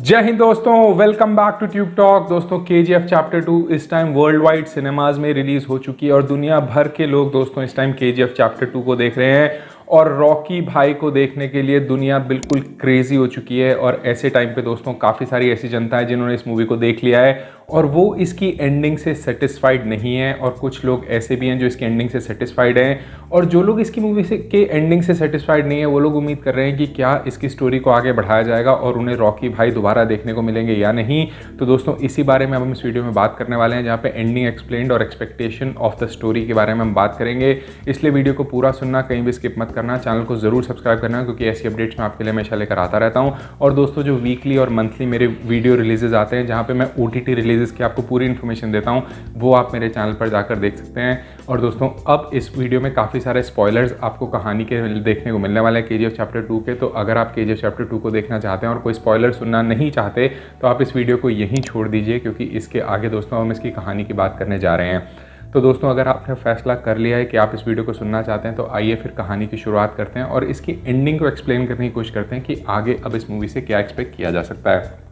जय हिंद दोस्तों, welcome back to Tube Talk. दोस्तों KGF चैप्टर 2 इस टाइम वर्ल्ड वाइड सिनेमाज में रिलीज हो चुकी है और दुनिया भर के लोग दोस्तों इस टाइम KGF चैप्टर 2 को देख रहे हैं और रॉकी भाई को देखने के लिए दुनिया बिल्कुल क्रेजी हो चुकी है। और ऐसे टाइम पे दोस्तों काफ़ी सारी ऐसी जनता है जिन्होंने इस मूवी को देख लिया है और वो इसकी एंडिंग से सेटिस्फाइड नहीं है, और कुछ लोग ऐसे भी हैं जो इसकी एंडिंग से सेटिस्फाइड हैं। और जो लोग इसकी मूवी से के एंडिंग से सेटिस्फाइड नहीं है वो लोग उम्मीद कर रहे हैं कि क्या इसकी स्टोरी को आगे बढ़ाया जाएगा और उन्हें रॉकी भाई दोबारा देखने को मिलेंगे या नहीं। तो दोस्तों इसी बारे में हम इस वीडियो में बात करने वाले हैं, जहाँ पे एंडिंग एक्सप्लेन्ड और एक्सपेक्टेशन ऑफ द स्टोरी के बारे में हम बात करेंगे। इसलिए वीडियो को पूरा सुनना, कहीं भी स्किप मत करना, चैनल को जरूर सब्सक्राइब करना क्योंकि ऐसी अपडेट्स मैं आपके लिए हमेशा लेकर आता रहता हूँ। और दोस्तों जो वीकली और मंथली मेरे वीडियो रिलीजेज आते हैं जहाँ पे मैं OTT रिलीजेस की आपको पूरी इन्फॉर्मेशन देता हूँ, वो आप मेरे चैनल पर जाकर देख सकते हैं। और दोस्तों अब इस वीडियो में काफ़ी सारे स्पॉयलर्स आपको कहानी के देखने को मिलने वाले हैं KGF चैप्टर 2 के। तो अगर आप KGF चैप्टर 2 को देखना चाहते हैं और कोई स्पॉयलर सुनना नहीं चाहते तो आप इस वीडियो को यहीं छोड़ दीजिए, क्योंकि इसके आगे दोस्तों हम इसकी कहानी की बात करने जा रहे हैं। तो दोस्तों अगर आपने फैसला कर लिया है कि आप इस वीडियो को सुनना चाहते हैं तो आइए फिर कहानी की शुरुआत करते हैं और इसकी एंडिंग को एक्सप्लेन करने की कोशिश करते हैं कि आगे अब इस मूवी से क्या एक्सपेक्ट किया जा सकता है।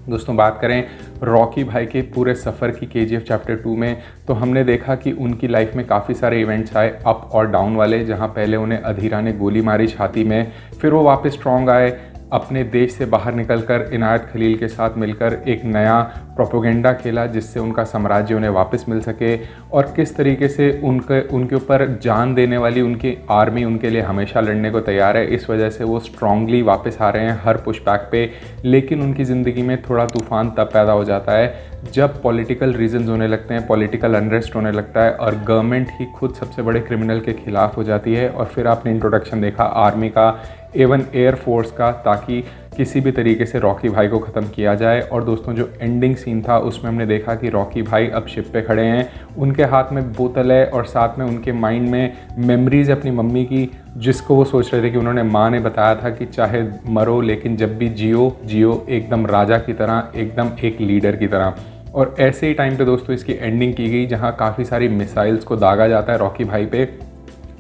दोस्तों बात करें रॉकी भाई के पूरे सफ़र की KGF चैप्टर 2 में, तो हमने देखा कि उनकी लाइफ में काफ़ी सारे इवेंट्स आए अप और डाउन वाले, जहां पहले उन्हें अधीरा ने गोली मारी छाती में, फिर वो वापस स्ट्रॉन्ग आए, अपने देश से बाहर निकलकर इनायत खलील के साथ मिलकर एक नया प्रोपोगेंडा खेला जिससे उनका साम्राज्य उन्हें वापस मिल सके, और किस तरीके से उनके ऊपर जान देने वाली उनकी आर्मी उनके लिए हमेशा लड़ने को तैयार है। इस वजह से वो स्ट्रांगली वापस आ रहे हैं हर पुशबैक पे। लेकिन उनकी ज़िंदगी में थोड़ा तूफान तब पैदा हो जाता है जब पॉलिटिकल रीजंस होने लगते हैं, पॉलिटिकल अनरेस्ट होने लगता है और गवर्नमेंट ही खुद सबसे बड़े क्रिमिनल के खिलाफ हो जाती है। और फिर आपने इंट्रोडक्शन देखा आर्मी का, एवन एयरफोर्स का, ताकि किसी भी तरीके से रॉकी भाई को ख़त्म किया जाए। और दोस्तों जो एंडिंग सीन था उसमें हमने देखा कि रॉकी भाई अब शिप पे खड़े हैं, उनके हाथ में बोतल है और साथ में उनके माइंड में मेमोरीज अपनी मम्मी की, जिसको वो सोच रहे थे कि उन्होंने माँ ने बताया था कि चाहे मरो लेकिन जब भी जियो जियो एकदम राजा की तरह, एकदम एक लीडर की तरह। और ऐसे ही टाइम पे दोस्तों इसकी एंडिंग की गई जहाँ काफ़ी सारी मिसाइल्स को दागा जाता है रॉकी भाई पे।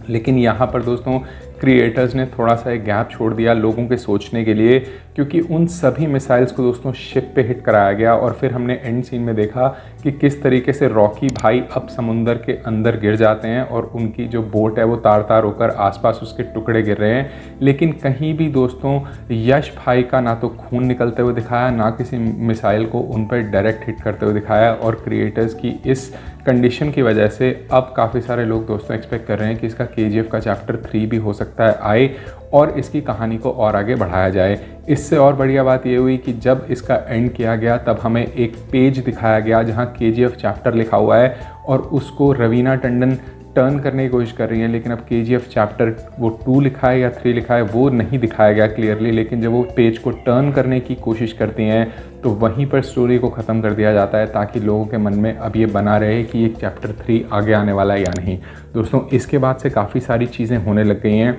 लेकिन यहाँ पर दोस्तों क्रिएटर्स ने थोड़ा सा एक गैप छोड़ दिया लोगों के सोचने के लिए, क्योंकि उन सभी मिसाइल्स को दोस्तों शिप पे हिट कराया गया। और फिर हमने एंड सीन में देखा कि किस तरीके से रॉकी भाई अब समुंदर के अंदर गिर जाते हैं और उनकी जो बोट है वो तार तार होकर आसपास उसके टुकड़े गिर रहे हैं। लेकिन कहीं भी दोस्तों यश भाई का ना तो खून निकलते हुए दिखाया, ना किसी मिसाइल को उन पर डायरेक्ट हिट करते हुए दिखाया। और क्रिएटर्स की इस कंडीशन की वजह से अब काफ़ी सारे लोग दोस्तों एक्सपेक्ट कर रहे हैं कि इसका KGF का चैप्टर 3 भी हो सकता है आए और इसकी कहानी को और आगे बढ़ाया जाए। इससे और बढ़िया बात ये हुई कि जब इसका एंड किया गया तब हमें एक पेज दिखाया गया जहाँ KGF चैप्टर लिखा हुआ है और उसको रवीना टंडन टर्न करने की कोशिश कर रही है। लेकिन अब KGF चैप्टर वो 2 लिखा है या 3 लिखा है वो नहीं दिखाया गया क्लियरली, लेकिन जब वो पेज को टर्न करने की कोशिश करती हैं तो वहीं पर स्टोरी को ख़त्म कर दिया जाता है, ताकि लोगों के मन में अब ये बना रहे कि ये चैप्टर 3 आगे आने वाला है या नहीं। दोस्तों इसके बाद से काफ़ी सारी चीज़ें होने लग गई हैं।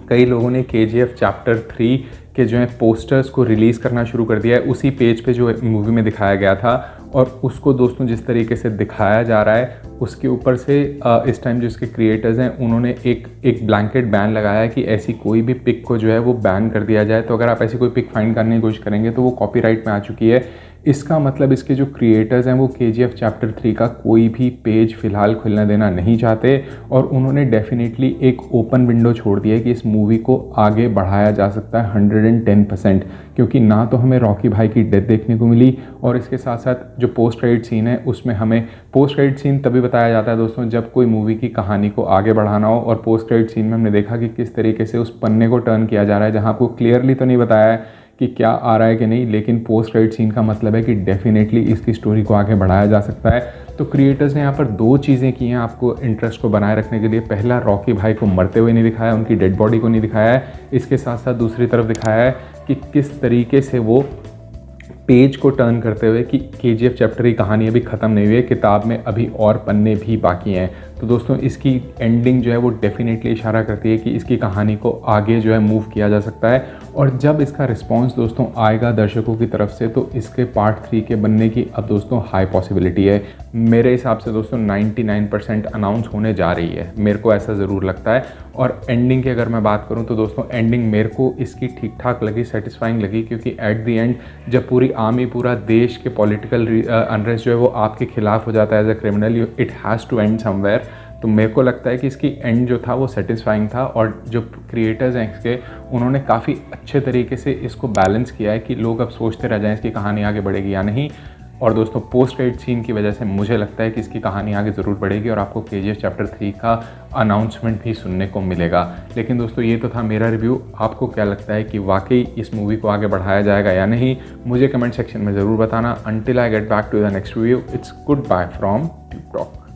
कई लोगों ने KGF चैप्टर 3 के जो है पोस्टर्स को रिलीज़ करना शुरू कर दिया है उसी पेज पे जो मूवी में दिखाया गया था, और उसको दोस्तों जिस तरीके से दिखाया जा रहा है उसके ऊपर से इस टाइम जो इसके क्रिएटर्स हैं उन्होंने एक ब्लैंकेट बैन लगाया है कि ऐसी कोई भी पिक को जो है वो बैन कर दिया जाए। तो अगर आप ऐसी कोई पिक फाइंड करने की कोशिश करेंगे तो वो कॉपीराइट में आ चुकी है। इसका मतलब इसके जो क्रिएटर्स हैं वो KGF चैप्टर 3 का कोई भी पेज फ़िलहाल खुलने देना नहीं चाहते, और उन्होंने डेफिनेटली एक ओपन विंडो छोड़ दी है कि इस मूवी को आगे बढ़ाया जा सकता है 110%, क्योंकि ना तो हमें रॉकी भाई की डेथ देखने को मिली और इसके साथ साथ जो पोस्ट क्रेडिट सीन है उसमें हमें पोस्ट क्रेडिट सीन तभी बताया जाता है दोस्तों जब कोई मूवी की कहानी को आगे बढ़ाना हो। और पोस्ट क्रेडिट सीन में हमने देखा कि किस तरीके से उस पन्ने को टर्न किया जा रहा है, जहाँ आपको क्लियरली तो नहीं बताया है कि क्या आ रहा है कि नहीं, लेकिन पोस्ट क्रेडिट सीन का मतलब है कि डेफिनेटली इसकी स्टोरी को आगे बढ़ाया जा सकता है। तो क्रिएटर्स ने यहाँ पर 2 चीज़ें की हैं आपको इंटरेस्ट को बनाए रखने के लिए। पहला, रॉकी भाई को मरते हुए नहीं दिखाया, उनकी डेड बॉडी को नहीं दिखाया है। इसके साथ साथ दूसरी तरफ दिखाया है कि किस तरीके से वो पेज को टर्न करते हुए कि KGF चैप्टर की कहानी अभी ख़त्म नहीं हुई है, किताब में अभी और पन्ने भी बाकी हैं। तो दोस्तों इसकी एंडिंग जो है वो डेफिनेटली इशारा करती है कि इसकी कहानी को आगे जो है मूव किया जा सकता है। और जब इसका रिस्पॉन्स दोस्तों आएगा दर्शकों की तरफ से तो इसके पार्ट 3 के बनने की अब दोस्तों हाई पॉसिबिलिटी है। मेरे हिसाब से दोस्तों 99% अनाउंस होने जा रही है, मेरे को ऐसा ज़रूर लगता है। और एंडिंग की अगर मैं बात करूं तो दोस्तों एंडिंग मेरे को इसकी ठीक ठाक लगी, सेटिस्फाइंग लगी, क्योंकि एट द एंड जब पूरी आर्मी, पूरा देश के पॉलिटिकल अनरेस्ट जो है वो आपके खिलाफ हो जाता है as a criminal, it has to end somewhere. तो मेरे को लगता है कि इसकी एंड जो था वो सेटिस्फाइंग था, और जो क्रिएटर्स हैं इसके उन्होंने काफ़ी अच्छे तरीके से इसको बैलेंस किया है कि लोग अब सोचते रह जाएं इसकी कहानी आगे बढ़ेगी या नहीं। और दोस्तों पोस्ट क्रेडिट सीन की वजह से मुझे लगता है कि इसकी कहानी आगे ज़रूर बढ़ेगी और आपको KGF चैप्टर 3 का अनाउंसमेंट भी सुनने को मिलेगा। लेकिन दोस्तों ये तो था मेरा रिव्यू, आपको क्या लगता है कि वाकई इस मूवी को आगे बढ़ाया जाएगा या नहीं, मुझे कमेंट सेक्शन में ज़रूर बताना। Until I get back to the next review, it's goodbye from Tube talk.